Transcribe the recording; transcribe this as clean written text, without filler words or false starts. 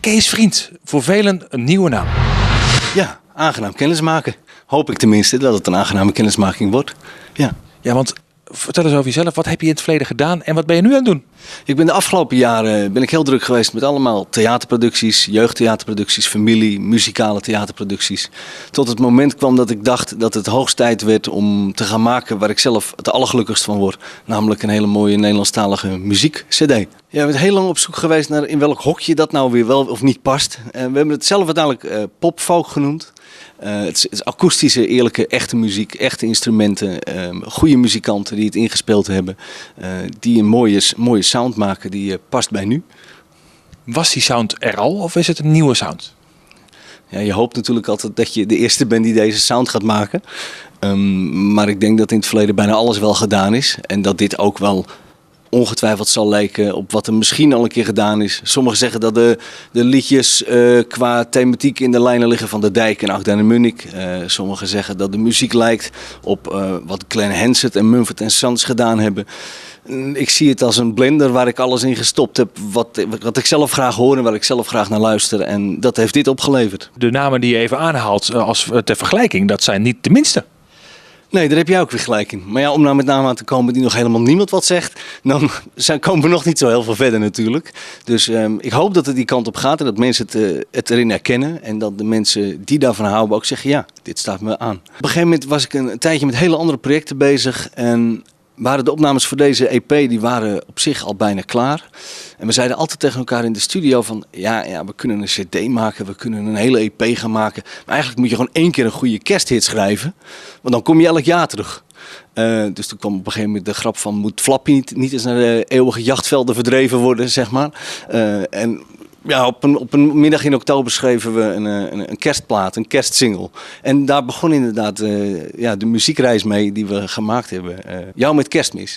Kees Vriend, voor velen een nieuwe naam. Ja, aangenaam kennismaken. Hoop ik tenminste dat het een aangename kennismaking wordt. Ja. Ja, want vertel eens over jezelf. Wat heb je in het verleden gedaan en wat ben je nu aan het doen? Ik ben de afgelopen jaren heel druk geweest met allemaal theaterproducties, jeugdtheaterproducties, familie, muzikale theaterproducties. Tot het moment kwam dat ik dacht dat het hoogst tijd werd om te gaan maken waar ik zelf het allergelukkigst van word. Namelijk een hele mooie Nederlandstalige muziek-cd. Ja, we zijn heel lang op zoek geweest naar in welk hokje dat nou weer wel of niet past. We hebben het zelf uiteindelijk popfolk genoemd. Het is akoestische, eerlijke, echte muziek, echte instrumenten, goede muzikanten die het ingespeeld hebben, die een mooie sound maken die past bij nu. Was die sound er al of is het een nieuwe sound? Ja, je hoopt natuurlijk altijd dat je de eerste bent die deze sound gaat maken. Maar ik denk dat in het verleden bijna alles wel gedaan is en dat dit ook wel ongetwijfeld zal lijken op wat er misschien al een keer gedaan is. Sommigen zeggen dat de liedjes qua thematiek in de lijnen liggen van De Dijk en Agda en Munnik. Sommigen zeggen dat de muziek lijkt op wat Glenn Hansard en Mumford & Sons gedaan hebben. Ik zie het als een blender waar ik alles in gestopt heb wat ik zelf graag hoor en waar ik zelf graag naar luister. En dat heeft dit opgeleverd. De namen die je even aanhaalt als ter vergelijking, dat zijn niet de minste. Nee, daar heb jij ook weer gelijk in. Maar ja, om nou met namen aan te komen die nog helemaal niemand wat zegt, dan komen we nog niet zo heel veel verder natuurlijk. Dus ik hoop dat het die kant op gaat en dat mensen het erin herkennen. En dat de mensen die daarvan houden ook zeggen, ja, dit staat me aan. Op een gegeven moment was ik een tijdje met hele andere projecten bezig en waren de opnames voor deze EP, die waren op zich al bijna klaar. En we zeiden altijd tegen elkaar in de studio van, ja, we kunnen een cd maken, we kunnen een hele EP gaan maken. Maar eigenlijk moet je gewoon 1 keer een goede kersthit schrijven, want dan kom je elk jaar terug. Dus toen kwam op een gegeven moment de grap van, moet Flappy niet eens naar de eeuwige jachtvelden verdreven worden, zeg maar. En ja, op een middag in oktober schreven we een kerstplaat, een kerstsingle. En daar begon inderdaad de muziekreis mee die we gemaakt hebben. Jou met Kerstmis.